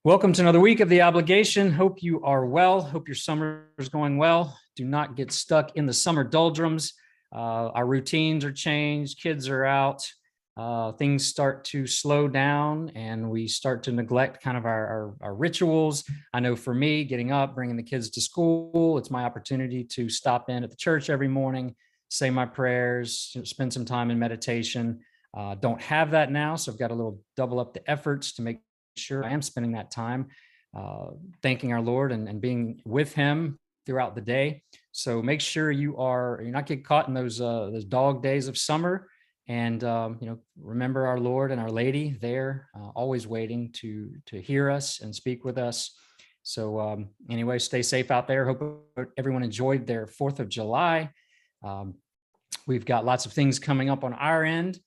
Welcome to another week of The Obligation. Hope you are well. Hope your summer is going well. Do not get stuck in the summer doldrums. Our routines are changed. Kids are out. Things start to slow down and we start to neglect kind of our rituals. I know for me, getting up, bringing the kids to school, it's my opportunity to stop in at the church every morning, say my prayers, spend some time in meditation. Don't have that now, so I've got a little double up the efforts to make sure I am spending that time thanking our Lord and being with Him throughout the day. So make sure you're not get caught in those dog days of summer, and remember our Lord and our Lady there, always waiting to hear us and speak with us. So anyway, stay safe out there. Hope everyone enjoyed their 4th of July. We've got lots of things coming up on our end.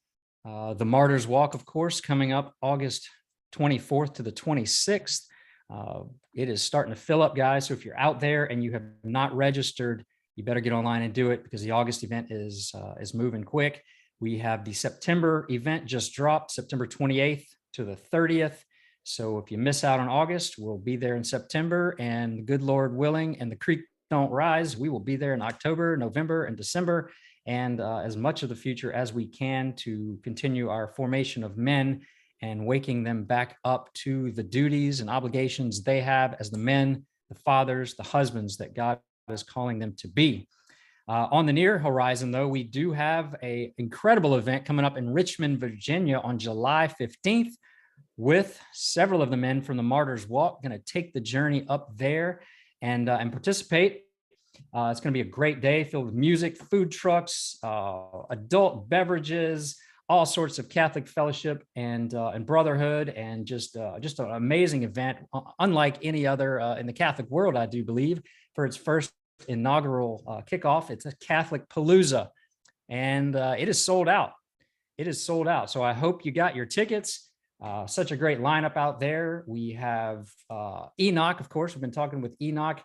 The Martyrs Walk, of course, coming up August 24th to the 26th. It is starting to fill up, guys. So if you're out there and you have not registered, you better get online and do it, because the August event is moving quick. We have the September event just dropped, September 28th to the 30th. So if you miss out on August, we'll be there in September, and good Lord willing, and the creek don't rise, we will be there in October, November, and December, and as much of the future as we can to continue our formation of men and waking them back up to the duties and obligations they have as the men, the fathers, the husbands that God is calling them to be. On the near horizon, though, we do have an incredible event coming up in Richmond, Virginia on July 15th, with several of the men from the Martyrs Walk going to take the journey up there and participate. It's going to be a great day filled with music, food trucks, adult beverages, all sorts of Catholic fellowship and brotherhood, and just an amazing event, unlike any other in the Catholic world, I do believe, for its first inaugural kickoff. It's a Catholic Palooza, and it is sold out. It is sold out. So I hope you got your tickets. Such a great lineup out there. We have Enoch, of course. We've been talking with Enoch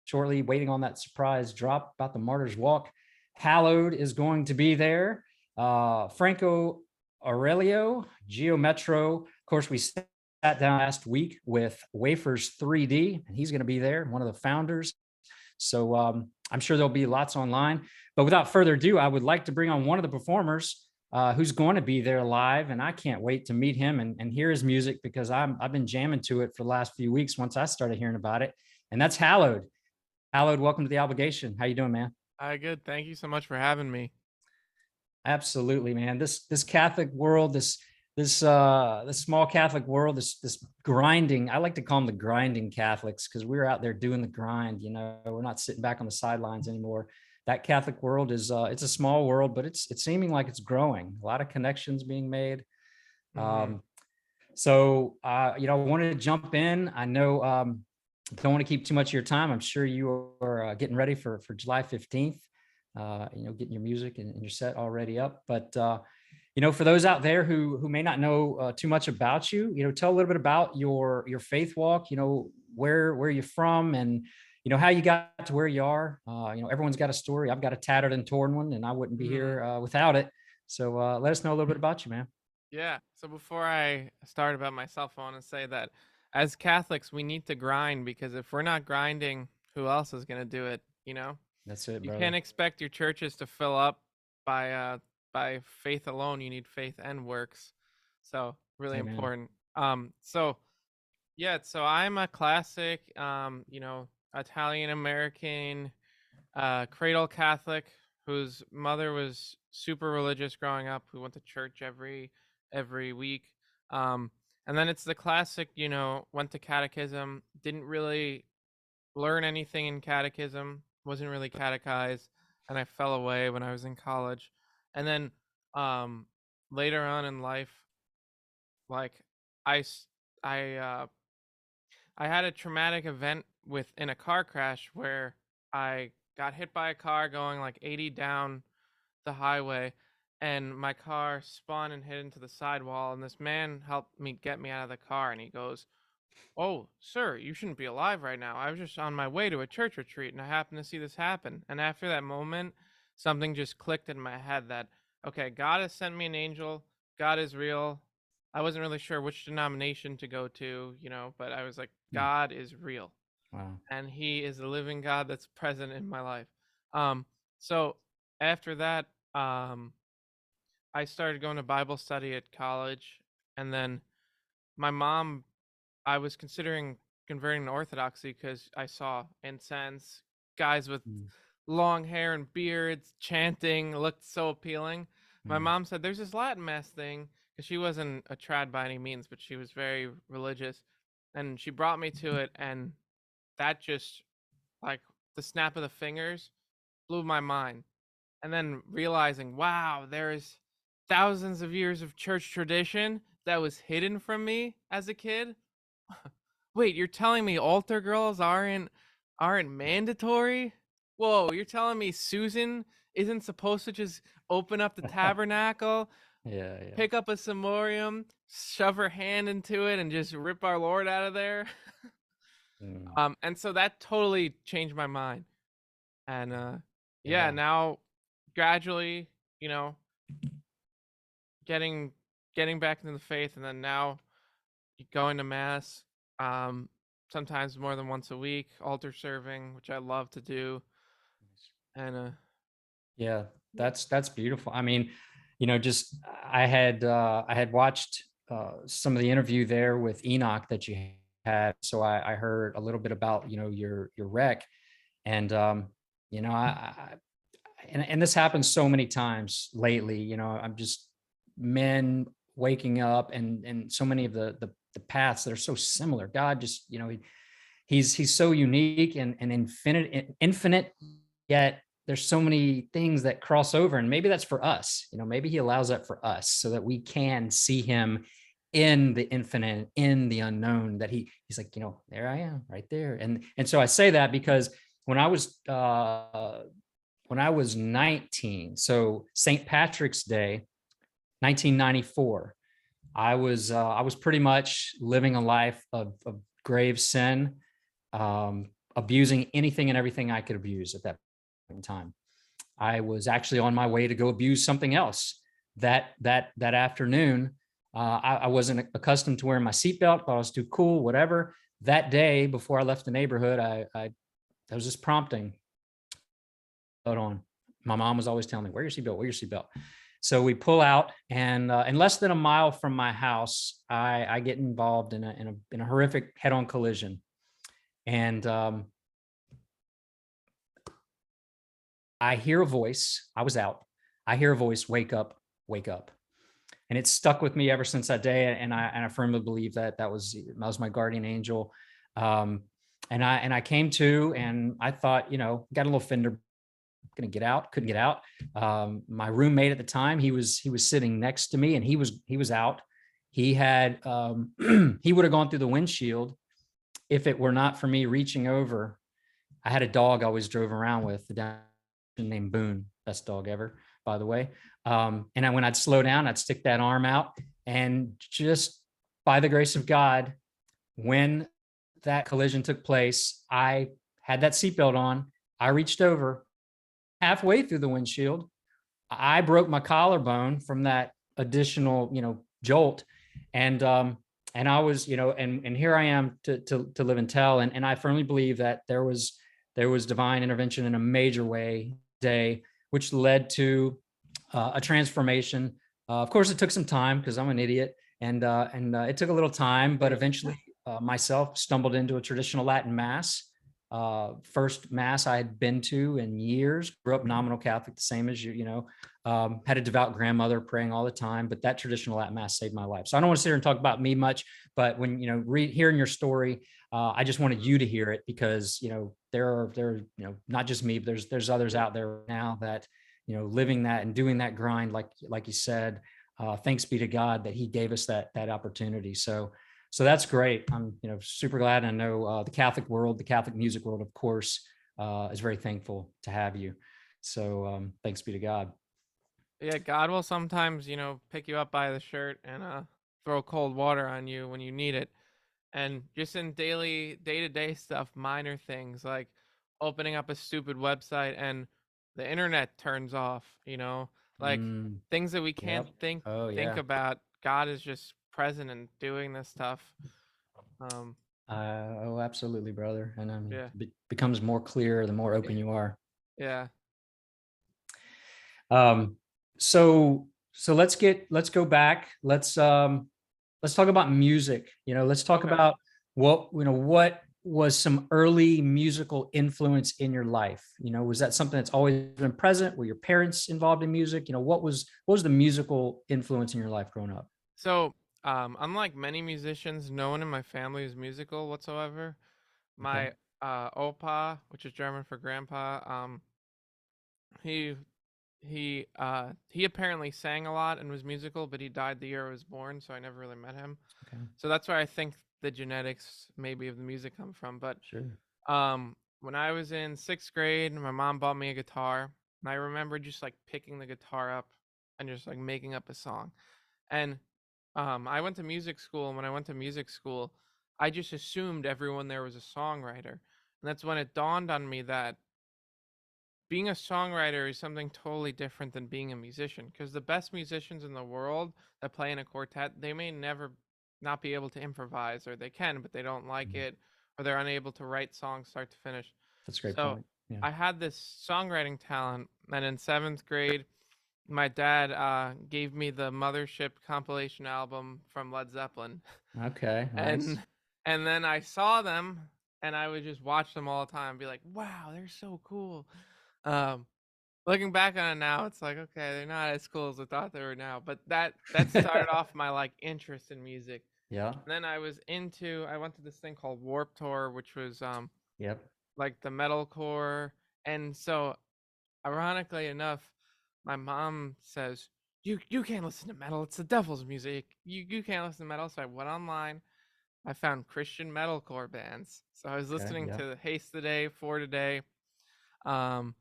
shortly, waiting on that surprise drop about the Martyrs Walk. Hallowed is going to be there. Franco Aurelio, Geometro. Of course, we sat down last week with Wafers 3D, and he's going to be there, one of the founders. So I'm sure there'll be lots online. But without further ado, I would like to bring on one of the performers who's going to be there live, and I can't wait to meet him and hear his music, because I've been jamming to it for the last few weeks once I started hearing about it. And that's Hallowed. Hallowed, welcome to The Obligation. How you doing, man? Hi, good. Thank you so much for having me. Absolutely, man. This Catholic world, this small Catholic world, this grinding. I like to call them the grinding Catholics, because we're out there doing the grind. We're not sitting back on the sidelines anymore. That Catholic world is it's a small world, but it's seeming like it's growing. A lot of connections being made. hmm I wanted to jump in. I know don't want to keep too much of your time. I'm sure you are getting ready for July 15th. Getting your music and your set already up. But for those out there who may not know too much about you, tell a little bit about your faith walk. Where you're from, and how you got to where you are. Everyone's got a story. I've got a tattered and torn one, and I wouldn't be hmm here without it. So let us know a little bit about you, man. Yeah. So before I start about myself, I want to say that as Catholics, we need to grind, because if we're not grinding, who else is going to do it? That's it, You brother. can't expect your churches to fill up by faith alone. You need faith and works. So really Amen. important. So yeah, so I'm a classic Italian American cradle Catholic whose mother was super religious growing up, who went to church every week. And then it's the classic, went to catechism, didn't really learn anything in catechism, wasn't really catechized, and I fell away when I was in college. And then um later on in life, like I s- I had a traumatic event in a car crash where I got hit by a car going like 80 down the highway, and my car spun and hit into the sidewall, and this man helped me get me out of the car, and he goes, "Oh, sir, you shouldn't be alive right now. I was just on my way to a church retreat and I happened to see this happen." And after that moment, something just clicked in my head that, okay, God has sent me an angel. God is real. I wasn't really sure which denomination to go to, but I was like, Mm. God is real Wow. and he is a living God that's present in my life. Um, so after that, I started going to Bible study at college, and then my mom, I was considering converting to Orthodoxy because I saw incense, guys with Mm, long hair and beards chanting looked so appealing. My mm, mom said there's this Latin mass thing because she wasn't a trad by any means, but she was very religious, and she brought me to it, and that just like the snap of the fingers blew my mind. And then realizing, wow, there's thousands of years of church tradition that was hidden from me as a kid. Wait, you're telling me altar girls aren't mandatory? Whoa, you're telling me Susan isn't supposed to just open up the yeah. tabernacle, Yeah. pick up a cimorium, shove her hand into it, and just rip our Lord out of there? Mm, And so that totally changed my mind. And yeah, yeah. now gradually, you know, getting getting back into the faith, and then now going to mass, um sometimes more than once a week, altar serving, which I love to do. And Yeah, yeah. that's beautiful. I mean, just I had watched some of the interview there with Enoch that you had, so I heard a little bit about your wreck, and I and this happens so many times lately. I'm just men waking up and so many of the paths that are so similar. God just he's so unique and infinite, yet there's so many things that cross over, and maybe that's for us. Maybe he allows that for us so that we can see him in the infinite, in the unknown, that he's like, there I am right there. And so I say that because when I was uh when I was 19, so St. Patrick's Day 1994, I was pretty much living a life of grave sin, abusing anything and everything I could abuse at that point in time. I was actually on my way to go abuse something else that afternoon. I wasn't accustomed to wearing my seatbelt, thought I was too cool, whatever. That day before I left the neighborhood, there was this prompting on. My mom was always telling me, "Wear your seatbelt, wear your seatbelt." So we pull out, and in less than a mile from my house, I get involved in a horrific head-on collision, and I hear a voice. I was out. I hear a voice, "Wake up, wake up," and it's stuck with me ever since that day. And I firmly believe that was my guardian angel. Um, and I came to, and I thought, got a little fender, gonna get out, couldn't get out. My roommate at the time, he was sitting next to me, and he was out. He had he would have gone through the windshield if it were not for me reaching over. I had a dog I always drove around with, named Boone, best dog ever, by the way. When I'd slow down, I'd stick that arm out, and just by the grace of God, when that collision took place, I had that seatbelt on. I reached over halfway through the windshield. I broke my collarbone from that additional, jolt. And I was, and here I am to live and tell. And I firmly believe that there was divine intervention in a major way today, which led to a transformation. Of course, it took some time because I'm an idiot, and it took a little time, but eventually, myself stumbled into a traditional Latin mass. First mass I had been to in years. Grew up nominal Catholic, the same as you. Had a devout grandmother praying all the time, but that traditional Latin mass saved my life. So I don't want to sit here and talk about me much, but when hearing your story, I just wanted you to hear it because there are not just me, but there's others out there now that living that and doing that grind, like you said. Thanks be to God that He gave us that opportunity. So that's great. I'm super glad. I know the Catholic world, the Catholic music world, of course, is very thankful to have you. So thanks be to God. Yeah, God will sometimes, pick you up by the shirt and throw cold water on you when you need it. And just in daily day-to-day stuff, minor things like opening up a stupid website and the internet turns off, like Mm, things that we can't yep. think Oh think yeah. about. God is just present and doing this stuff. Um, Oh, absolutely, brother. And I mean, yeah, becomes more clear the more yeah, open you are. yeah. Um, so let's go back. Let's talk about music. Let's talk Okay. about what was some early musical influence in your life. Was that something that's always been present? Were your parents involved in music? What was the musical influence in your life growing up? So, unlike many musicians, no one in my family is musical whatsoever. Okay. My opa, which is German for grandpa, he he apparently sang a lot and was musical, but he died the year I was born, so I never really met him. Okay. So that's where I think the genetics maybe of the music come from. But Sure. when I was in 6th grade, my mom bought me a guitar, and I remember just like picking the guitar up and just like making up a song. And I went to music school, and when I went to music school, I just assumed everyone there was a songwriter. And that's when it dawned on me that being a songwriter is something totally different than being a musician, because the best musicians in the world that play in a quartet, they may never not be able to improvise, or they can but they don't like Mhm. it, or they're unable to write songs start to finish. That's a great So point. Yeah. I had this songwriting talent, and in 7th grade my dad gave me the Mothership compilation album from Led Zeppelin. Okay. Nice. and and then I saw them, and I would just watch them all the time and be like, wow, they're so cool. um Looking back on it now, it's like, okay, they're not as cool as I thought they were now, but that started off my, like, interest in music. Yeah. And then I went to this thing called Warp Tour, which was, Yep. like, the metalcore. And so, ironically enough, my mom says, "You can't listen to metal, it's the devil's music. You can't listen to metal." So I went online, I found Christian metalcore bands. So I was Okay. listening Yeah. to Haste Today, For Today, um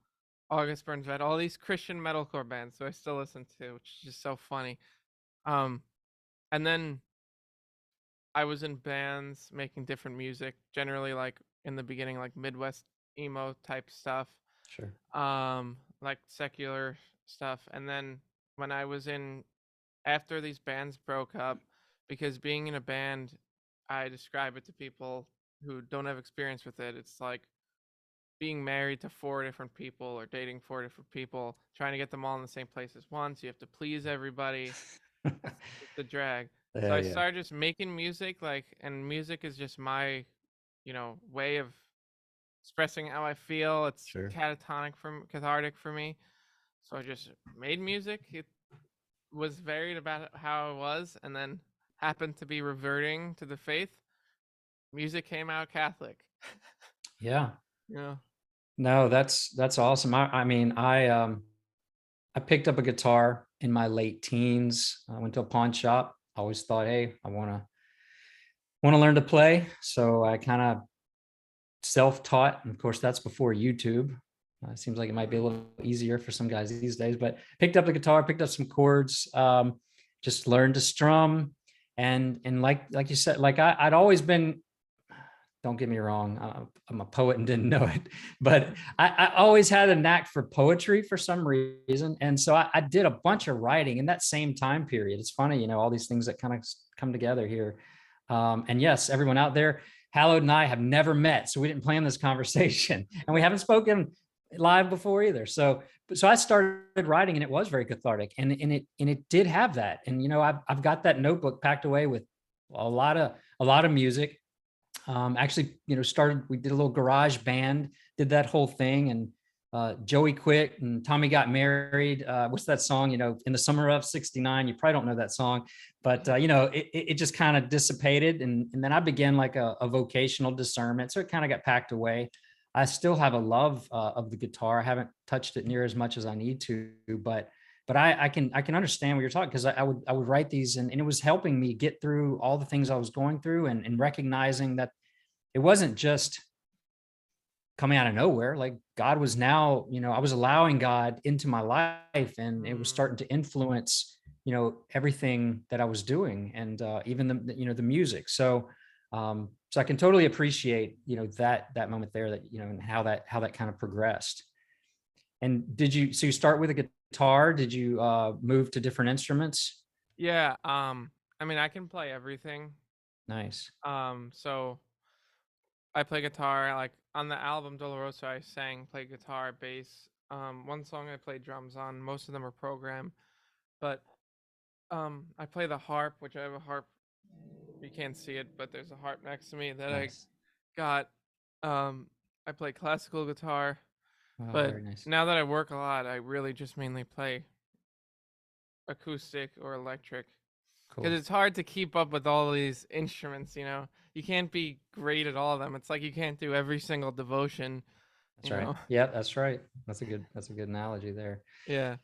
August Burns Red, all these Christian metalcore bands, so I still listen to, which is just so funny. Um, and then I was in bands making different music, generally like in the beginning, like Midwest emo type stuff, Sure. like secular stuff. And then when I was in, after these bands broke up, because being in a band, I describe it to people who don't have experience with it. It's like being married to 4 different people or dating 4 different people, trying to get them all in the same place at once. You have to please everybody. It's the drag. So Yeah. I Yeah. started just making music, like, and music is just my, way of expressing how I feel. It's Sure. cathartic for me. So I just made music. It was varied about how it was, and then happened to be reverting to the faith. Music came out Catholic. Yeah. Yeah. No, that's awesome. I mean, I picked up a guitar in my late teens. I went to a pawn shop. I always thought, hey, I want to learn to play. So I kind of self-taught. And of course, that's before YouTube. It seems like it might be a little easier for some guys these days, but picked up the guitar, picked up some chords, just learned to strum. And like you said, like I'd always been, don't get me wrong, I'm a poet and didn't know it, but I always had a knack for poetry for some reason. And so I did a bunch of writing in that same time period. It's funny, all these things that kind of come together here. And yes, everyone out there, Hallowed and I have never met, so we didn't plan this conversation, and we haven't spoken live before either. So I started writing, and it was very cathartic, and it did have that. And I've got that notebook packed away with a lot of music. Actually, we did a little garage band, did that whole thing, and Joey quit and Tommy got married. What's that song? In the summer of '69. You probably don't know that song, but it just kind of dissipated, and then I began like a vocational discernment, so it kind of got packed away. I still have a love of the guitar. I haven't touched it near as much as I need to, but I can understand what you're talking, because I would write these, and it was helping me get through all the things I was going through, and recognizing that it wasn't just coming out of nowhere. Like God was now, I was allowing God into my life, and it was Mm. starting to influence, everything that I was doing, and even the music. So I can totally appreciate, that moment there, that, and how that kind of progressed. And so you start with a guitar? Did you move to different instruments? Yeah, I mean, I can play everything. Nice. So I play guitar. Like on the album Dolorosa, I sang, play guitar, bass. One song I played drums on. Most of them are programmed, but I play the harp, which I have a harp. You can't see it, but there's a harp next to me that I Nice. got. Um, I play classical guitar, Oh, but very nice. now that I work a lot, I really just mainly play acoustic or electric because Cool. it's hard to keep up with all these instruments. You can't be great at all of them. It's like you can't do every single devotion. That's You right. know. Yeah, that's right. That's a good analogy there. Yeah.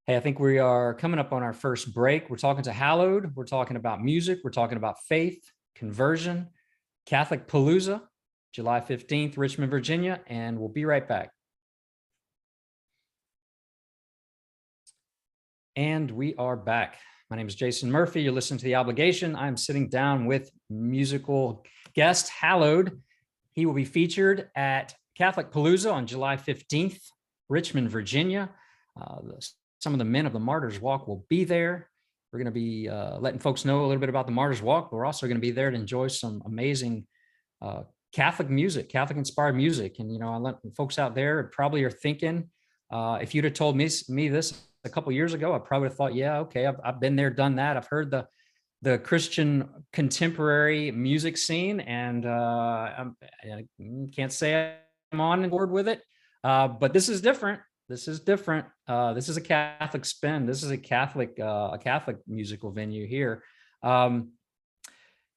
Hey, I think we are coming up on our first break. We're talking to Hallowed. We're talking about music. We're talking about faith, conversion, Catholic Palooza, July 15th, Richmond, Virginia, and we'll be right back. And we are back. My name is Jason Murphy. You're listening to The Obligation. I'm sitting down with musical guest Hallowed. He will be featured at Catholic Palooza on July 15th, Richmond, Virginia. Some of the men of the Martyrs Walk will be there. We're going to be letting folks know a little bit about the Martyrs Walk, but we're also going to be there to enjoy some amazing Catholic music, Catholic inspired music. And, I let folks out there probably are thinking, if you'd have told me this a couple years ago, I probably would have thought, yeah, okay, I've been there, done that. I've heard the Christian contemporary music scene, and I can't say I'm on board with it. But this is different. This is different. This is a Catholic spin. This is a Catholic musical venue here.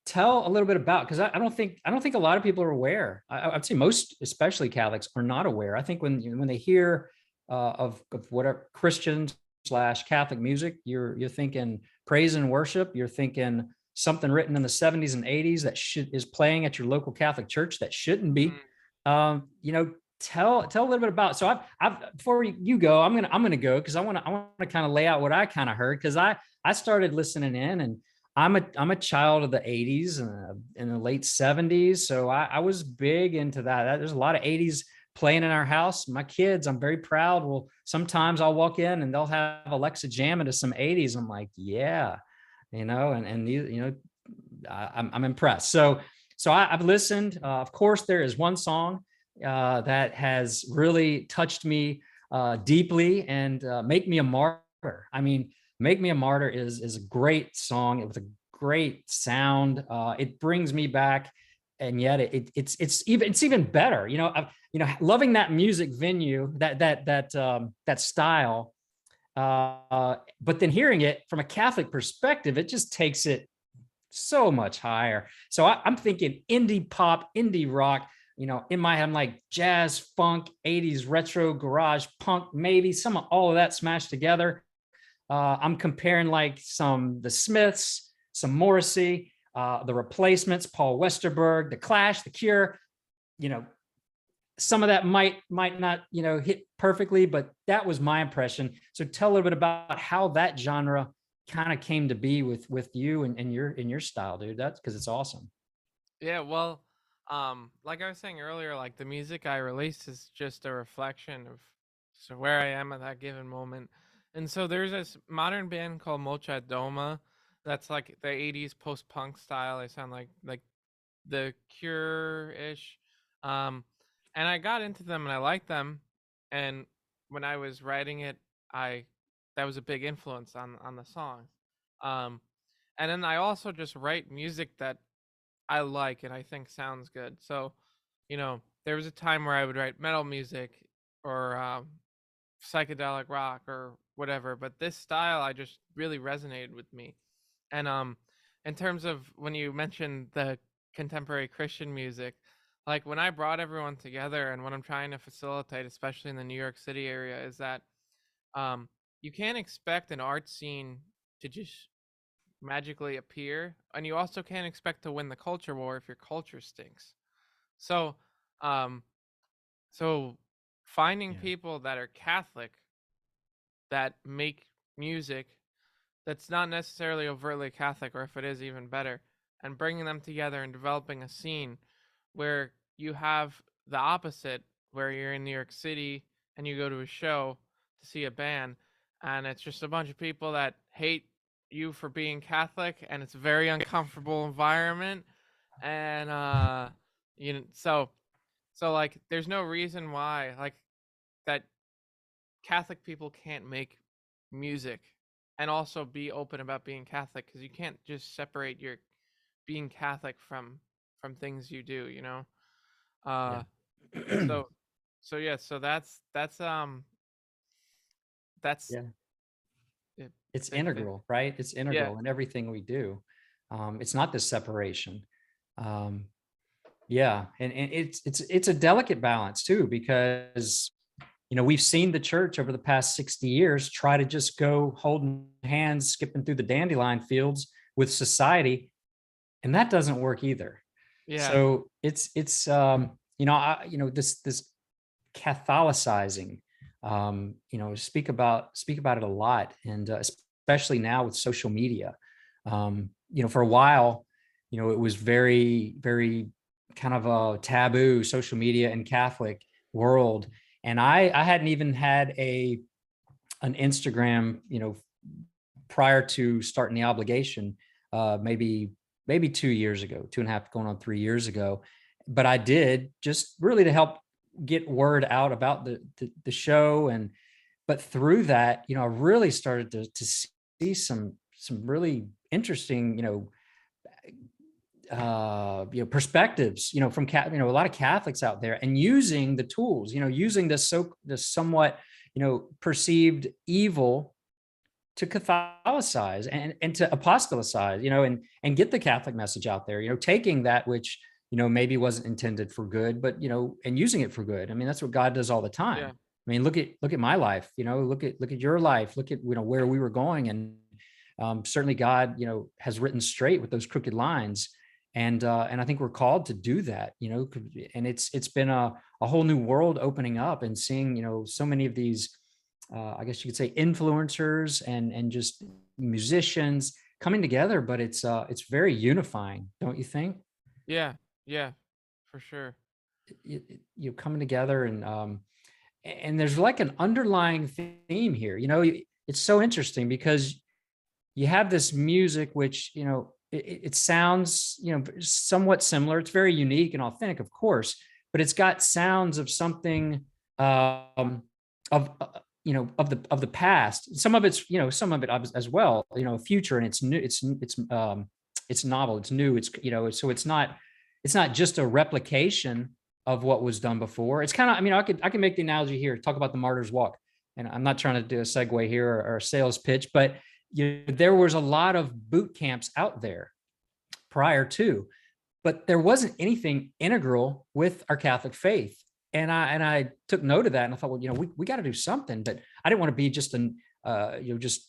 Tell a little bit about, because I don't think a lot of people are aware. I'd say most, especially Catholics, are not aware. I think when they hear of whatever Christian slash Catholic music, you're thinking praise and worship. You're thinking something written in the 70s and 80s that is playing at your local Catholic church that shouldn't be. Mm. Tell a little bit about. So I've before you go, I'm gonna go because I want to kind of lay out what I kind of heard, because I started listening in, and I'm a child of the 80s and in the late 70s. So I was big into that. There's a lot of 80s playing in our house. My kids, I'm very proud. Well, sometimes I'll walk in and they'll have Alexa jamming to some 80s. I'm like, yeah, and I'm impressed. So I've listened. Of course, there is one song that has really touched me deeply, and Make Me a Martyr. I mean, Make Me a Martyr is a great song. It was a great sound. It brings me back, and yet it's even better. Loving that music venue, that style. But then hearing it from a Catholic perspective, it just takes it so much higher. So I'm thinking indie pop, indie rock. In my head, I'm like jazz, funk, 80s retro, garage, punk, maybe some of all of that smashed together. I'm comparing like the Smiths, some Morrissey, the Replacements, Paul Westerberg, the Clash, the Cure. Some of that might not hit perfectly, but that was my impression. So tell a little bit about how that genre kind of came to be with you and your style, dude. That's because it's awesome. Yeah, well, like I was saying earlier, like the music I release is just a reflection of where I am at that given moment. And so there's this modern band called Mocha Doma that's like the 80s post-punk style. They sound like the Cure-ish. Um, and I got into them and I liked them. And when I was writing it, I that was a big influence on the songs. Um, and then I also just write music that I like and I think sounds good. So, there was a time where I would write metal music or psychedelic rock or whatever, but this style I just really resonated with me. And in terms of when you mentioned the contemporary Christian music, like when I brought everyone together and what I'm trying to facilitate, especially in the New York City area, is that um, you can't expect an art scene to just magically appear, and you also can't expect to win the culture war if your culture stinks. So, um, so finding Yeah. people that are Catholic that make music that's not necessarily overtly Catholic, or if it is, even better, and bringing them together and developing a scene where you have the opposite, where you're in New York City and you go to a show to see a band, and it's just a bunch of people that hate you for being Catholic, and it's a very uncomfortable environment. And you know, so like, there's no reason why like that Catholic people can't make music and also be open about being Catholic, because you can't just separate your being Catholic from things you do, you know. Yeah. Uh, so yeah, so that's Yeah. it, It's the thing. integral, right? It's Yeah, integral in everything we do. It's not this separation. Um, yeah, and it's a delicate balance too, because we've seen the church over the past 60 years try to just go holding hands, skipping through the dandelion fields with society, and that doesn't work either. yeah, So it's this Catholicizing, speak about it a lot, and especially now with social media. For a while, it was very, very kind of a taboo, social media and Catholic world, and I hadn't even had an Instagram, prior to starting the obligation, maybe 2 years ago, 2.5 going on 3 years ago. But I did, just really to help get word out about the show. And but through that, I really started to see some really interesting, perspectives, from a lot of Catholics out there, and using the tools, using the somewhat, perceived evil to Catholicize and to apostolicize, and get the Catholic message out there, taking that which, maybe wasn't intended for good, but, and using it for good. I mean, that's what God does all the time. yeah, I mean, look at my life, look at your life, look at, where we were going. And certainly God, has written straight with those crooked lines. And I think we're called to do that, and it's been a whole new world opening up, and seeing, so many of these, I guess you could say, influencers and just musicians coming together. But it's very unifying, don't you think? yeah, yeah, for sure. You coming together, and there's like an underlying theme here. It's so interesting because you have this music which, it sounds, somewhat similar. It's very unique and authentic, of course, but it's got sounds of something, of of the past. Some of it's, some of it as well, future, and it's new. It's novel, it's new, it's, so it's not just a replication of what was done before. It's kind of, I mean, I can make the analogy here, talk about the Martyr's Walk, and I'm not trying to do a segue here, or a sales pitch, but there was a lot of boot camps out there prior to, but there wasn't anything integral with our Catholic faith. And I took note of that, and I thought, well, we got to do something. But I didn't want to be just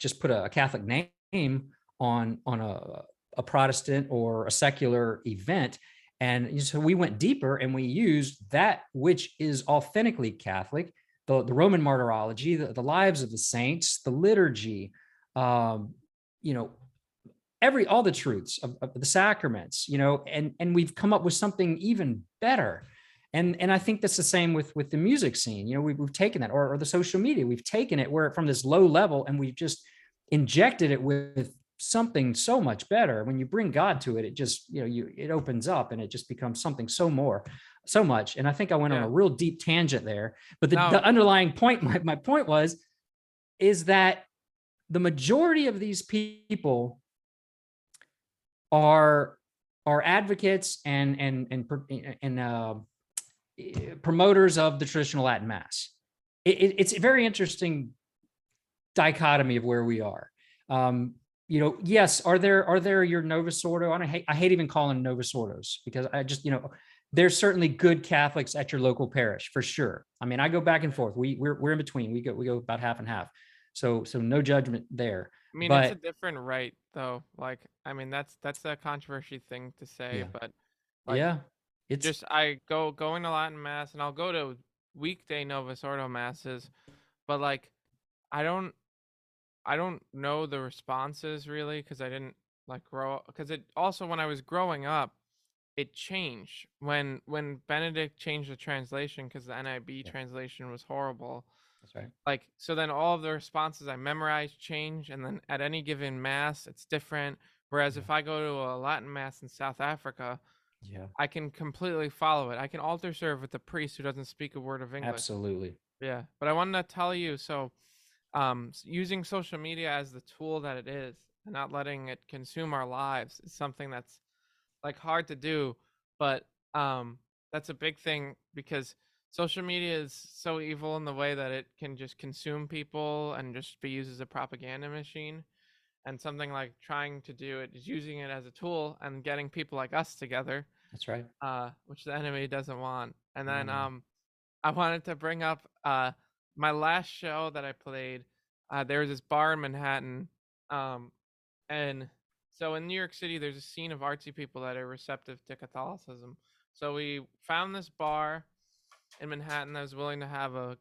just put a Catholic name on a Protestant or a secular event. And so we went deeper, and we used that which is authentically Catholic, the Roman martyrology, the lives of the saints, the liturgy, um, you know, all the truths of the sacraments, and we've come up with something even better. And I think that's the same with the music scene. We've taken that, or the social media, we've taken it where from this low level, and we've just injected it with something so much better. When you bring God to it, it just, it opens up, and it just becomes something so much. And I think I went on Yeah. a real deep tangent there, but the No, underlying point, my point was, is that the majority of these people are advocates and promoters of the traditional Latin Mass. It's a very interesting dichotomy of where we are. Yes, are there your Novus Ordo? I hate even calling them Novus Ordos, because I just, there's certainly good Catholics at your local parish, for sure. I mean, I go back and forth. We're in between. We go about half and half. So no judgment there. I mean, it's a But different right though. Like, I mean, that's a controversy thing to say, yeah, but like, yeah, it's just I going to Latin mass, and I'll go to weekday Novus Ordo masses, but like, I don't I don't know the responses really, because I didn't like grow, because it also, when I was growing up, it changed when Benedict changed the translation, because the NIB yeah, translation was horrible. That's right. Like, so then all of the responses I memorize change, and then at any given mass, it's different. Whereas Yeah. if I go to a Latin mass in South Africa, Yeah. I can completely follow it. I can altar serve with the priest who doesn't speak a word of English. Absolutely. Yeah. But I wanted to tell you, so using social media as the tool that it is and not letting it consume our lives is something that's like hard to do, but that's a big thing because social media is so evil in the way that it can just consume people and just be used as a propaganda machine. And something like trying to do it is using it as a tool and getting people like us together, That's right. which the enemy doesn't want. And No, then no. I wanted to bring up my last show that I played. There was this bar in Manhattan, um, and so in New York City, there's a scene of artsy people that are receptive to Catholicism. So we found this bar in Manhattan that was willing to have a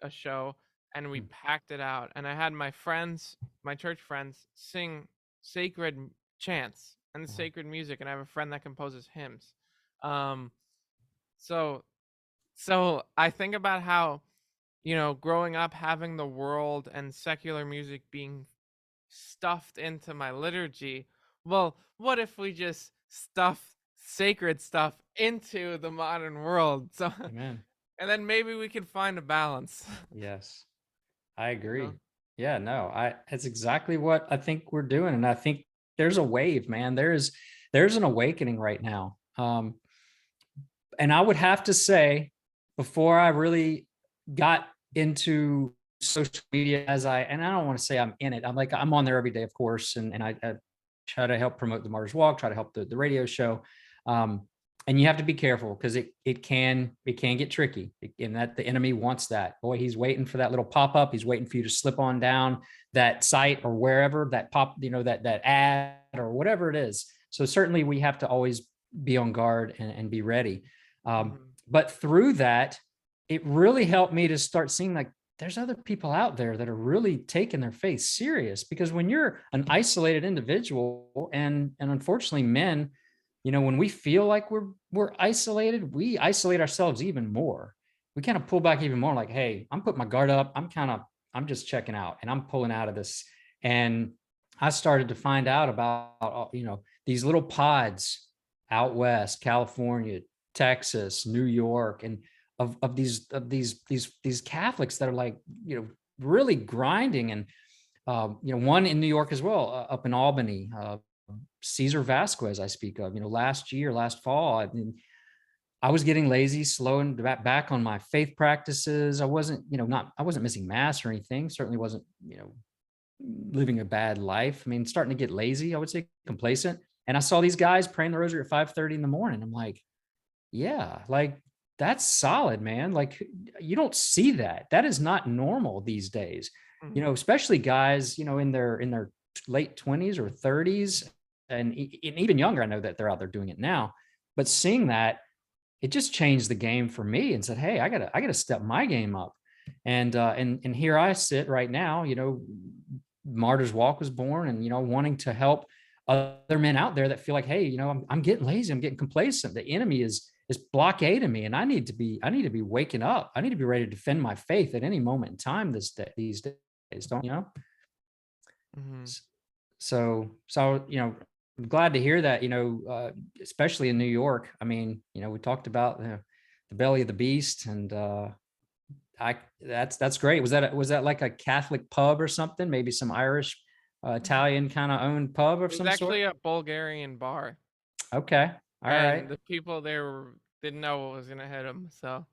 show, and we Mm. packed it out. And I had my friends, my church friends, sing sacred chants and Wow. sacred music, and I have a friend that composes hymns. Um, so so I think about how, growing up having the world and secular music being stuffed into my liturgy. Well, what if we just stuff sacred stuff into the modern world? So, Amen. and then maybe we can find a balance, Yes. I you know? agree. Yeah, no, that's exactly what I think we're doing. And I think there's a wave, man. There's an awakening right now. And I would have to say, before I really got into social media and I don't want to say I'm in it. I'm on there every day, of course, and I try to help promote the Martyrs Walk, try to help the radio show. Um, and you have to be careful because it can get tricky. And that the enemy wants that. Boy, he's waiting for that little pop-up. He's waiting for you to slip on down that site or wherever that that ad or whatever it is. So certainly we have to always be on guard and be ready. Mhm. But through that, it really helped me to start seeing like there's other people out there that are really taking their faith serious, because when you're an isolated individual, and unfortunately men, when we feel like we're isolated, we isolate ourselves even more. We kind of pull back even more, like, hey, I'm putting my guard up. I'm just checking out and I'm pulling out of this. And I started to find out about these little pods out west, California, Texas, New York, and of these Catholics that are like, really grinding. And one in New York as well, up in Albany, Caesar Vasquez I speak of, last fall. I mean, I was getting lazy, slowing back on my faith practices. I wasn't, I wasn't missing mass or anything. Certainly wasn't, living a bad life. I mean, starting to get lazy, I would say complacent. And I saw these guys praying the rosary at 5:30 in the morning. I'm like, yeah, like that's solid, man. Like you don't see that. That is not normal these days. Mhm. Especially guys, in their late 20s or 30s, and even younger. I know that they're out there doing it now. But seeing that, it just changed the game for me and said, "Hey, I gotta step my game up." And here I sit right now, Martyr's Walk was born, and wanting to help other men out there that feel like, hey, I'm getting lazy, I'm getting complacent. The enemy is blockading me, and I need to be waking up. I need to be ready to defend my faith at any moment in time these days, don't you know? Mhm. S- So, I'm glad to hear that, especially in New York. I mean, we talked about the belly of the beast, and that's great. Was that like a Catholic pub or something? Maybe some Irish, Italian kind of owned pub of It was some sort? actually a Bulgarian bar, Okay. All right. and the people there didn't know what was gonna hit them. So,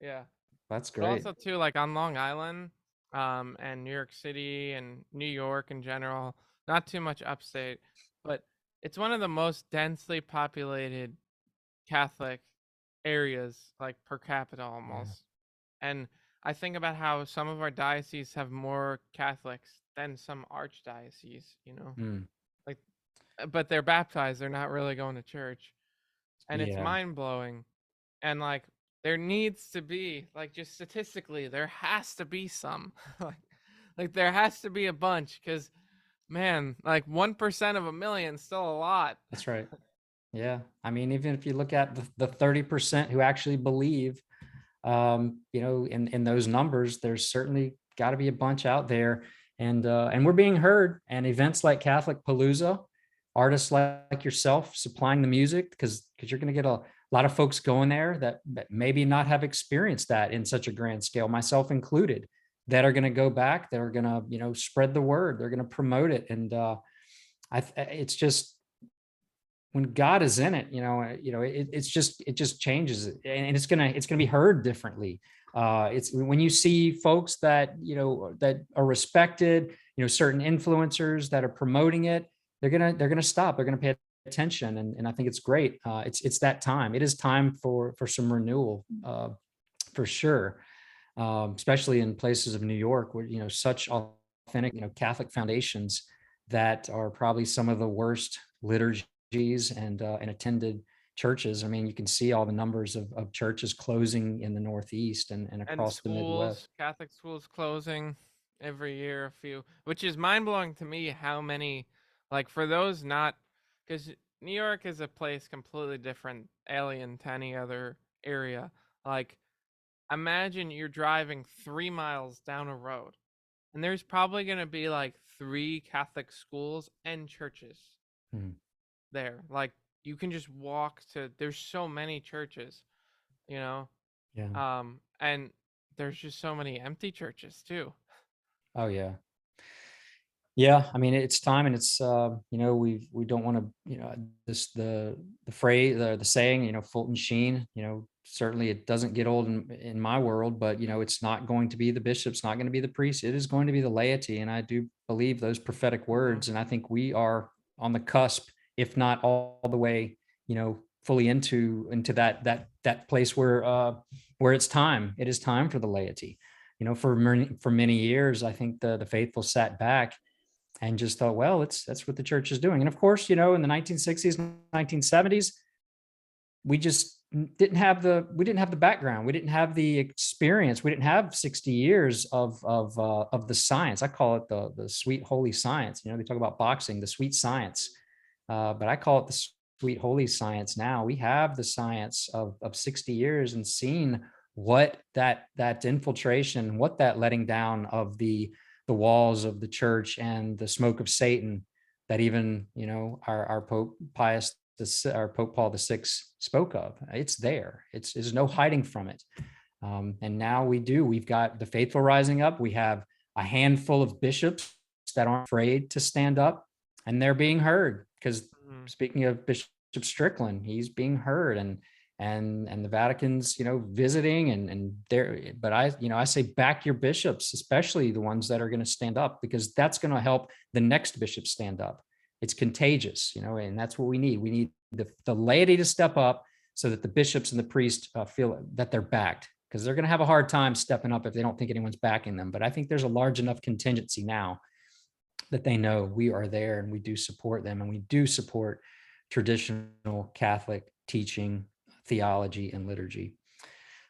yeah. That's But great. also too, like on Long Island, and New York City and New York in general, not too much upstate, but it's one of the most densely populated Catholic areas, like per capita Yeah. almost. And I think about how some of our dioceses have more Catholics than some archdioceses. Mm, Like, but they're baptized, they're not really going to church. And it's yeah. mind blowing. And like there needs to be, like, just statistically there has to be some like like there has to be a bunch, because man, like 1% of a million is still a lot. That's right. Yeah. I mean, even if you look at the 30% who actually believe, In those numbers, there's certainly got to be a bunch out there, and we're being heard. And events like Catholic Palooza, artists like yourself supplying the music, because you're going to get a lot of folks going there that maybe not have experienced that in such a grand scale, myself included, that are going to go back, that are going to spread the word, they're going to promote it, and it's just when God is in it, it just changes it, and it's gonna be heard differently. It's when you see folks that are respected, certain influencers that are promoting it, they're gonna stop, they're gonna pay attention, and I think it's great. It's that time. It is time for some renewal, for sure, especially in places of New York where such authentic Catholic foundations that are probably some of the worst liturgies and attended churches. I mean, you can see all the numbers of churches closing in the Northeast and And across the schools, Midwest. Catholic schools closing every year, a few, which is mind blowing to me how many, like for those not, because New York is a place completely different, alien to any other area. Like, imagine you're driving 3 miles down a road, and there's probably going to be like three Catholic schools and churches Mhm. there. Like, you can just walk to, there's so many churches, you know? Yeah. And there's just so many empty churches too. Oh yeah. Yeah, I mean, it's time, and it's we don't want to this the phrase, the saying, Fulton Sheen. Certainly it doesn't get old in my world, but it's not going to be the bishops, not going to be the priests. It is going to be the laity, and I do believe those prophetic Mhm. words, and I think we are on the cusp, if not all the way, fully into that place where it's time. It is time for the laity. For many years, I think the faithful sat back and just thought, well, that's what the church is doing. And of course, in the 1960s, 1970s, we just didn't have the background, we didn't have the experience, we didn't have 60 years of the science. I call it the sweet holy science. They talk about boxing, the sweet science, but I call it the sweet holy science. Now we have the science of 60 years and seen what that infiltration, what that letting down of the walls of the church and the smoke of Satan, that even our Pope Pius our Pope Paul VI spoke of. It's there. There's no hiding from it. And now we've got the faithful rising up. We have a handful of bishops that aren't afraid to stand up, and they're being heard. Because Mhm. speaking of Bishop Strickland, he's being heard, and the Vatican's visiting, and there. But I say back your bishops, especially the ones that are going to stand up, because that's going to help the next bishop stand up. It's contagious, and that's what we need. We need the laity to step up so that the bishops and the priests feel that they're backed, because they're going to have a hard time stepping up if they don't think anyone's backing them. But I think there's a large enough contingency now that they know we are there, and we do support them, and we do support traditional Catholic teaching, theology, and liturgy.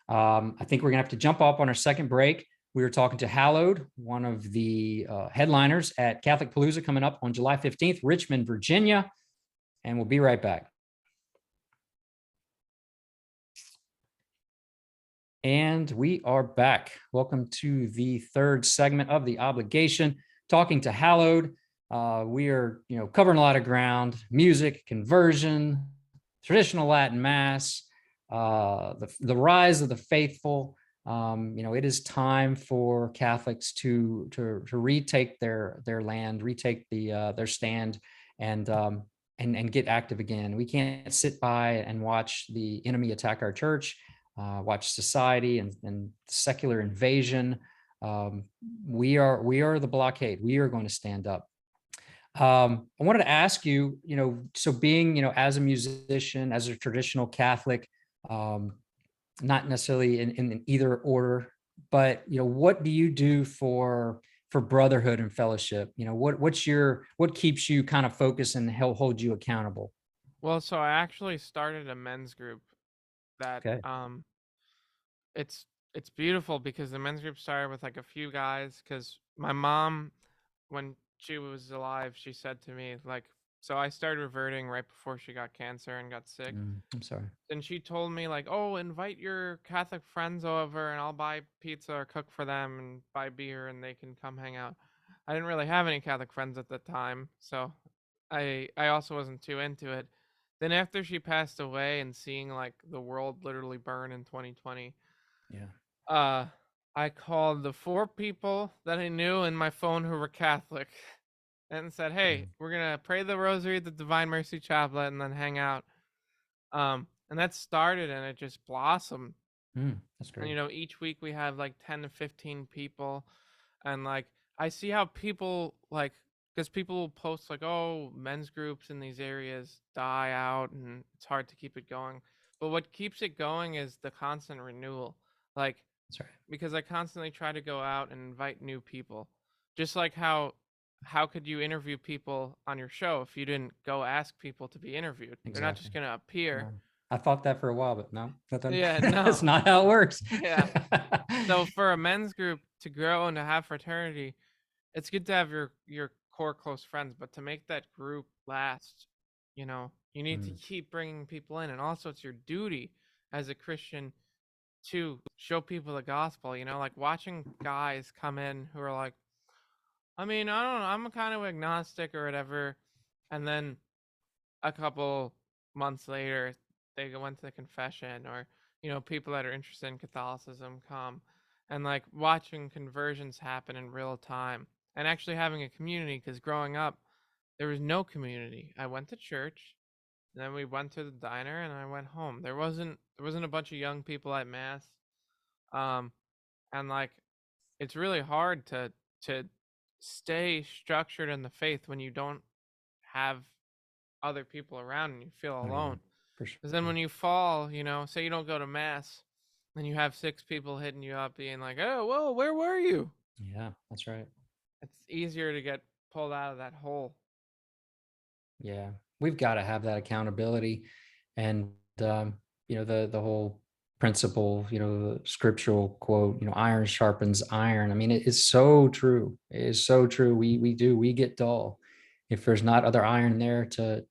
I think we're going to have to jump off on our second break. We were talking to Hallowed, one of the headliners at Catholic Palooza, coming up on July 15th, Richmond, Virginia. And we'll be right back. And we are back. Welcome to the third segment of The Obligation, talking to Hallowed. We are, covering a lot of ground: music, conversion, traditional Latin Mass, the rise of the faithful. It is time for Catholics to retake their land, retake their stand, and and get active again. We can't sit by and watch the enemy attack our church, watch society and secular invasion. Um, we are the blockade. We are going to stand up. I wanted to ask you, so being, as a musician, as a traditional Catholic, um, not necessarily in either order, but what do you do for brotherhood and fellowship? What keeps you kind of focused and hold you accountable? Well, so I actually started a men's group that Okay. it's it's beautiful because the men's group started with like a few guys, cuz my mom, when she was alive, she said to me like So I started reverting right before she got cancer and got sick. I'm sorry. And she told me like, "Oh, invite your Catholic friends over and I'll buy pizza or cook for them and buy beer and they can come hang out." I didn't really have any Catholic friends at the time, so I also wasn't too into it. Then after she passed away and seeing like the world literally burn in 2020, Yeah. uh I called the 4 people that I knew in my phone who were Catholic and said, "Hey, Mm. we're going to pray the rosary at the Divine Mercy Chaplet and then hang out." And that started and it just blossomed. That's And great. each week we have like 10 to 15 people. And like I see how people like, because people will post like, "Oh, men's groups in these areas die out and it's hard to keep it going." But what keeps it going is the constant renewal. Like, That's right. because I constantly try to go out and invite new people. Just like how could you interview people on your show if you didn't go ask people to be interviewed? They're not Exactly. just gonna appear. No. I thought that for a while, but no, Yeah, that's no. not how it works. Yeah. So for a men's group to grow and to have fraternity, it's good to have your core close friends, but to make that group last, you need to Mm, keep bringing people in, and also it's your duty as a Christian to show people the gospel. Like watching guys come in who are like, I mean, I don't know, I'm kind of agnostic or whatever, and then a couple months later went to the confession, or people that are interested in Catholicism come, and like watching conversions happen in real time and actually having a community, because growing up there was no community. I went to church, and then we went to the diner and I went home. There wasn't a bunch of young people at mass. um and like it's really hard to stay structured in the faith when you don't have other people around and you feel oh yeah, alone. for Because then sure. when you fall, say you don't go to mass, and you have 6 people hitting you up, being like, "Oh, whoa, where were you?" Yeah, that's right. It's easier to get pulled out of that hole. Yeah, we've got to have that accountability, and um, the whole principle, the scriptural quote, iron sharpens iron. I mean, it is so true. It is so true. We get dull if there's not other iron there to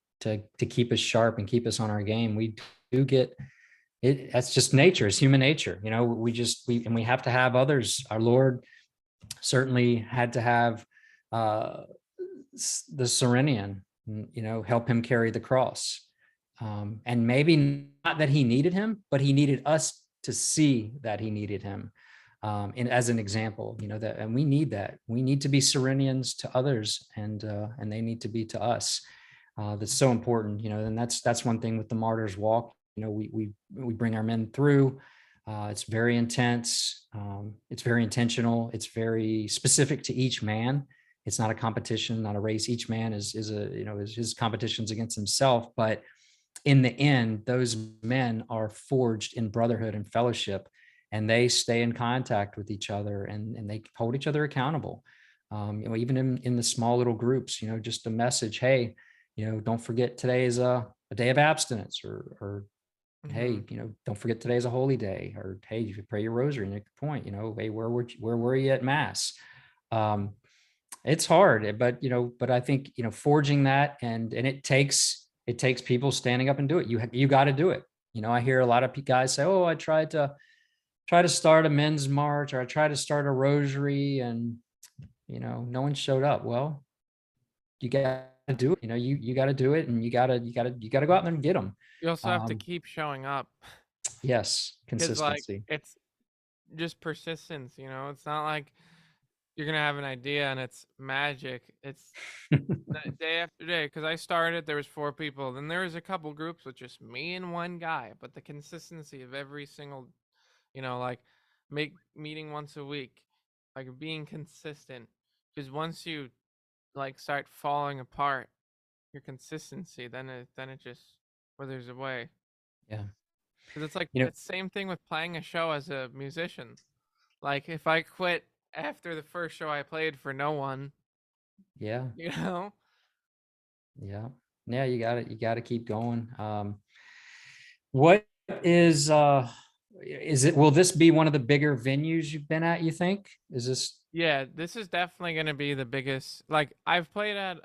keep us sharp and keep us on our game. We do get it. That's just nature. It's human nature. We have to have others. Our Lord certainly had to have uh, the Cyrenian, help him carry the cross. And maybe not that he needed him, but he needed us to see that he needed him. And as an example, that, and we need that. We need to be Cyrenians to others, and they need to be to us. That's so important, and that's one thing with the Martyrs Walk. We bring our men through. It's very intense. It's very intentional. It's very specific to each man. It's not a competition, not a race. Each man is a is his competitions against himself. But in the end, those men are forged in brotherhood and fellowship, and they stay in contact with each other, and they hold each other accountable. Even in the small little groups, just a message, hey, don't forget today is a day of abstinence, or Hmm. hey, don't forget today is a holy day, or hey, you pray your rosary and make a point, hey, where were you at mass? Um, it's hard, but I think, forging that, and it takes people standing up and do it. You got to do it. I hear a lot of guys say, oh, I try to start a men's march, or I tried to start a rosary, and no one showed up. Well, you got to do it. You got to do it, and you got to go out there and get them. You also have to um keep showing up, yes, because like consistency. it's just persistence. It's not like you're gonna have an idea and it's magic. It's day after day. Because I started, there was 4 people, then there was a couple groups with just me and one guy, but the consistency of every single, like make meeting once a week, like being consistent. Because once you like start falling apart, your consistency, then it just withers away. Yeah. Because it's like you know it's same thing with playing a show as a musician. Like if I quit after the first show I played for no one, yeah. you know. Yeah. Yeah, you got to keep going. What is it, will this be one of the bigger venues you've been at, you think? Is this Yeah, this is definitely gonna be the biggest. Like I've played at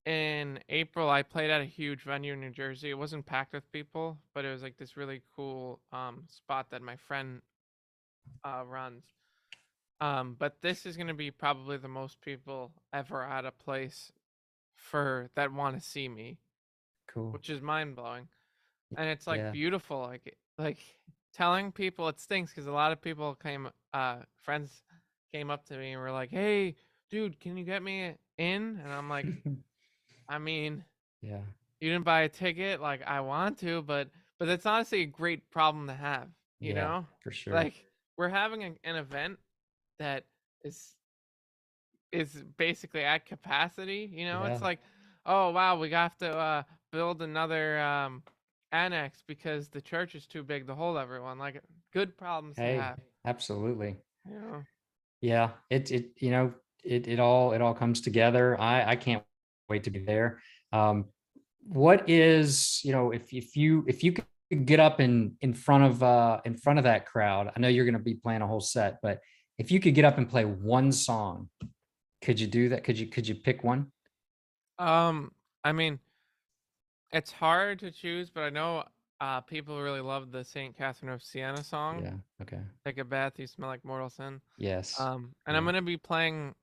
in April, I played at a huge venue in New Jersey. It wasn't packed with people, but it was like this really cool spot that my friend runs. But this is gonna be probably the most people ever at a place for that want to see me, Cool. which is mind blowing. And it's like Yeah. beautiful, like telling people it stinks because a lot of people came, friends came up to me and were like, "Hey, dude, can you get me in?" And I'm like, I mean, Yeah. you didn't buy a ticket, like I want to, but it's honestly a great problem to have, you Yeah, know? for sure. Like we're having an event that is is basically at capacity, you know? It's Yeah. like, oh wow, we have to build another annex because the church is too big to hold everyone. Like good problems to Hey, have, absolutely. you know? Yeah, it all comes together. I can't wait to be there. Um, what is, if you could get up in front of that crowd, I know you're going to be playing a whole set, but if you could get up and play one song, could you do that? Could you pick one? Um I mean, it's hard to choose, but I know people really love the Saint Catherine of Siena song. Yeah. Okay. Take a bath, you smell like mortal sin. Yes. And I'm Yeah. gonna be playing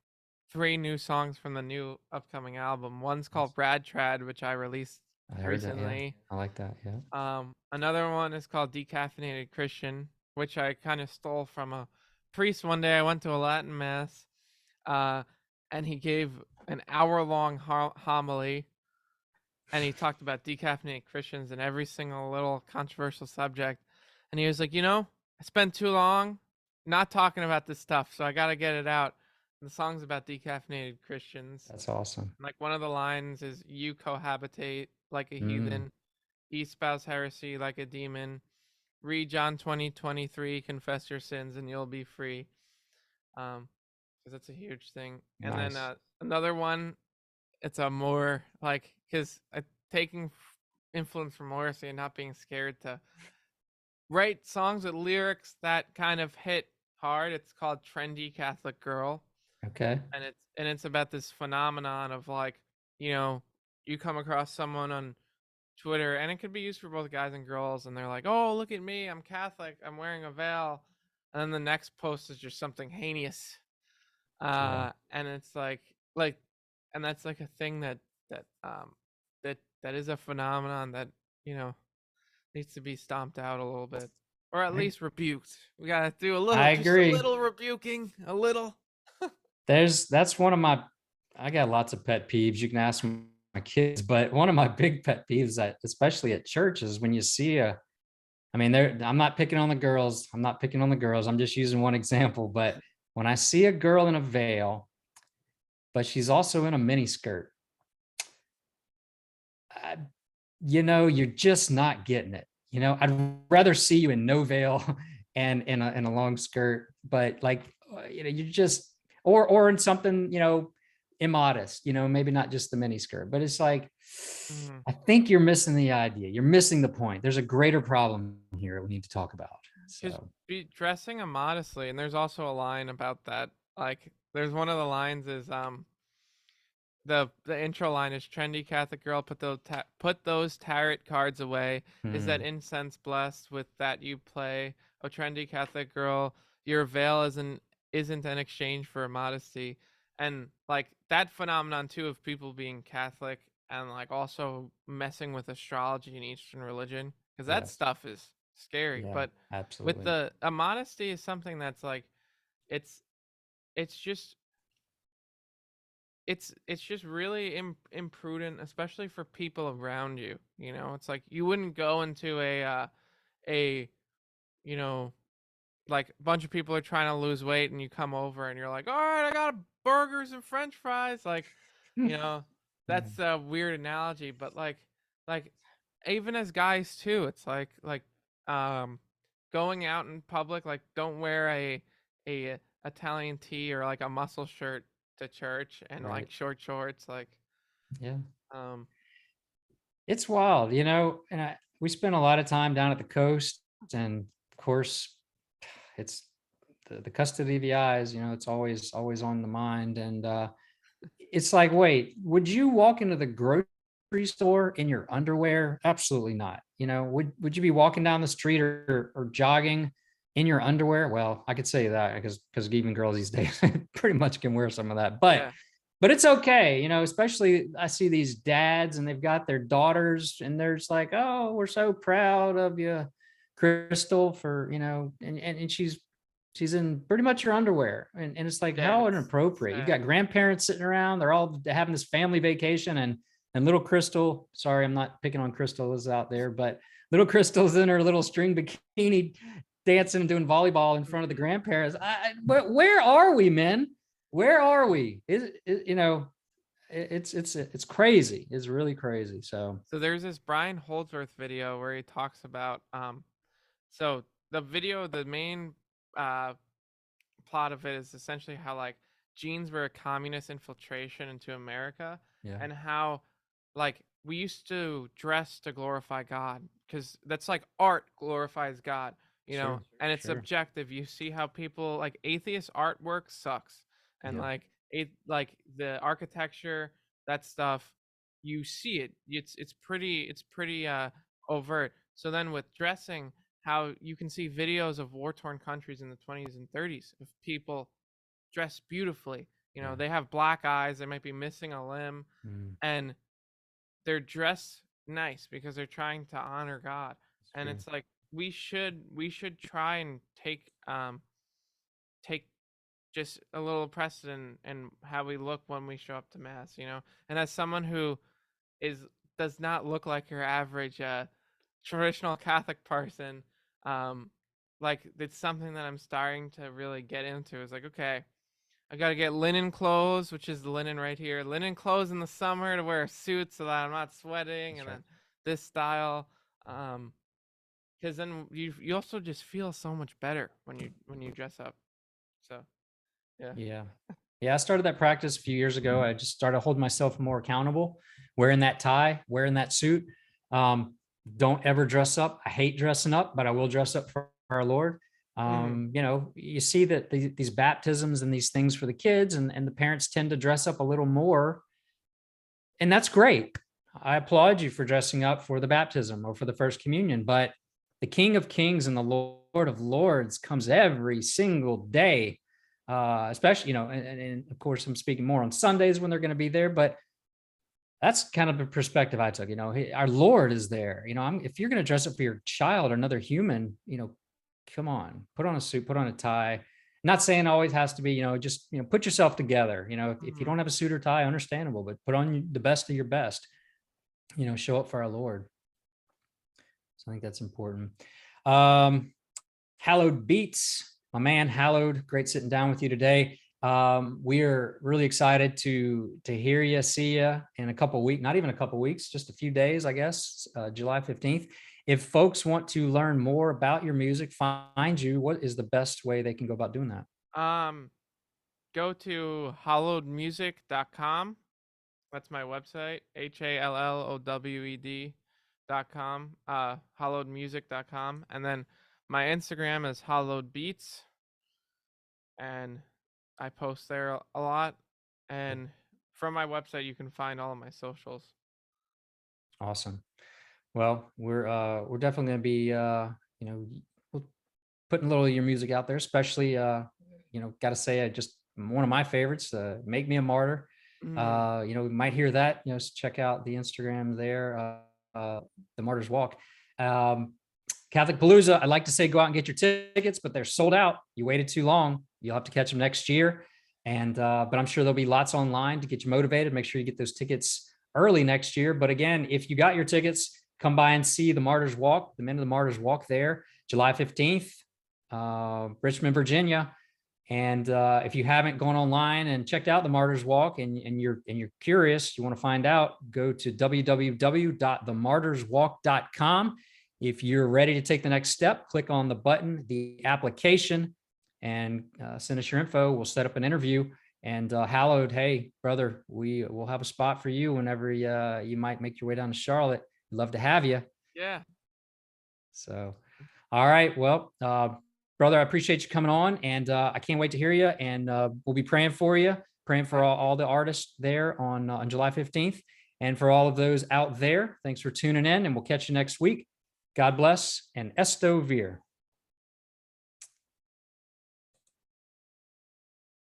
three new songs from the new upcoming album. One's called Nice. Brad Trad, which I released I heard that. Yeah. recently. I like that. Yeah. Another one is called Decaffeinated Christian, which I kind of stole from a priest one day. I went to a Latin mass, uh, and he gave an hour-long homily, and he talked about decaffeinated Christians and every single little controversial subject. And he was like, I spent too long not talking about this stuff, so I got to get it out. And the song's about decaffeinated Christians. That's awesome. Like one of the lines is, "You cohabitate like a Mm, heathen, espouse heresy like a demon. Read John 20:23, confess your sins, and you'll be free." Because that's a huge thing. And then nice. another one, it's a more like because taking influence from Morrissey and not being scared to write songs with lyrics that kind of hit hard. It's called "Trendy Catholic Girl," Okay. and it's about this phenomenon of like, you know, you come across someone on Twitter, and it could be used for both guys and girls, and they're like, "Oh, look at me, I'm Catholic, I'm wearing a veil," and then the next post is just something heinous, Yeah. and it's like, and that's like a thing that that is a phenomenon that you know needs to be stomped out a little bit, or at I least rebuked. We gotta do a little, I just a agree. little rebuking, a little. That's one of my I got lots of pet peeves. You can ask my kids, but one of my big pet peeves that especially at church is when you see I mean, I'm not picking on the girls. I'm not picking on the girls. I'm just using one example, but when I see a girl in a veil, but she's also in a mini skirt, I, you're just not getting it. I'd rather see you in no veil and in a long skirt, but like, you just or in something, immodest, maybe not just the mini skirt, but it's like, Mhm. I think you're missing the idea. You're missing the point. There's a greater problem here we need to talk about. Just So, be dressing immodestly, and there's also a line about that. Like, there's one of the lines is the intro line is trendy Catholic girl, put those tarot cards away. Is that hmm, incense blessed with that you play? Oh, trendy Catholic girl, your veil isn't an exchange for modesty, and like that phenomenon too of people being Catholic and like also messing with astrology and Eastern religion because that yes, stuff is scary. yeah, But with absolutely. the a modesty is something that's like it's it's just it's just really imprudent, especially for people around you. You know, it's like you wouldn't go into a you know like a bunch of people are trying to lose weight, and you come over and you're like, all right, I got burgers and French fries. Like, you know, Yeah, that's a weird analogy, but like even as guys too, it's like um going out in public, like don't wear a Italian tee or like a muscle shirt to church and right. like short shorts, like Yeah. um It's wild, and we spend a lot of time down at the coast, and of course, it's the custody of the eyes, it's always on the mind. And it's like, wait, would you walk into the grocery store in your underwear? Absolutely not. Would you be walking down the street or jogging in your underwear? Well, I could say that because even girls these days pretty much can wear some of that. But Yeah. but it's okay, especially I see these dads and they've got their daughters and they're just like, oh, we're so proud of you, Crystal, for, and she's in pretty much her underwear. And it's like, Yeah, how it's inappropriate. You've sad. got grandparents sitting around, they're all having this family vacation, and little Crystal, sorry, I'm not picking on Crystal is out there, but little Crystal's in her little string bikini dancing and doing volleyball in front of the Mhm. grandparents. But where are we, men? Where are we? It's crazy. It's really crazy. So So there's this Brian Holdsworth video where he talks about so the video, the main uh plot of it is essentially how like genes were a communist infiltration into America, yeah, and how like we used to dress to glorify God because that's like art glorifies God, sure, and it's sure, subjective. You see how people like atheist artwork sucks, and yeah, like the architecture, that stuff, you see it. It's pretty overt. So then with dressing, how you can see videos of war-torn countries in the 20s and 30s of people dressed beautifully. yeah, They have black eyes, they might be missing a limb, mm, and they're dressed nice because they're trying to honor God. it's And true. it's like we should try and take just a little precedent in how we look when we show up to mass. And as someone who is does not look like your average traditional Catholic person. Like it's something that I'm starting to really get into. It's like, okay, I gotta get linen clothes, which is the linen right here. Linen clothes in the summer to wear a suit so that I'm not sweating, That's and right. then this style. Because then you also just feel so much better when you dress up. So yeah. Yeah. Yeah. I started that practice a few years ago. I just started holding myself more accountable, wearing that tie, wearing that suit. Um, don't ever dress up. I hate dressing up, but I will dress up for our Lord. Hmm. You see that these baptisms and these things for the kids, and the parents tend to dress up a little more, and that's great. I applaud you for dressing up for the baptism or for the first communion, but the King of Kings and the Lord of Lords comes every single day. Especially, and of course, I'm speaking more on Sundays when they're going to be there, but that's kind of a perspective I took. Our Lord is there. If you're going to dress up for your child or another human, come on, put on a suit, put on a tie. Not saying it always has to be, just put yourself together. If you Hmm. don't have a suit or tie, understandable, but put on the best of your best. Show up for our Lord. So I think that's important. Um, Hallowed Beats, my man Hallowed, great sitting down with you today. We are really excited to hear you, see you in a couple of weeks, not even a couple of weeks, just a few days, I guess, July 15th. If folks want to learn more about your music, find you, what is the best way they can go about doing that? Um, Go to hallowedmusic.com. That's my website, HALLOWED.com, hallowedmusic.com. And then my Instagram is hallowedbeats, and I post there a lot. And from my website, you can find all of my socials. Awesome. Well, we're definitely going to be you know we'll putting a little of your music out there, especially got to say, I just one of my favorites, "Make Me a Martyr." Mm, We might hear that. So check out the Instagram there, the Martyrs Walk. Um, Catholic Palooza. I'd like to say go out and get your tickets, but they're sold out. You waited too long. You'll have to catch them next year. And but I'm sure there'll be lots online to get you motivated. Make sure you get those tickets early next year. But again, if you got your tickets, come by and see the Martyrs Walk, the Men of the Martyrs Walk there, July 15th, Richmond, Virginia. And if you haven't gone online and checked out the Martyrs Walk, and you're curious, you want to find out, go to www.themartyrswalk.com. If you're ready to take the next step, click on the button, the application, and send us your info. We'll set up an interview. And Hallowed, hey, brother, we will have a spot for you whenever you might make your way down to Charlotte. We'd love to have you. yeah. So, all right. Well, brother, I appreciate you coming on, and I can't wait to hear you. And we'll be praying for you. praying for all the artists there on July 15th. And for all of those out there, thanks for tuning in, and we'll catch you next week. God bless, and Esto Vir.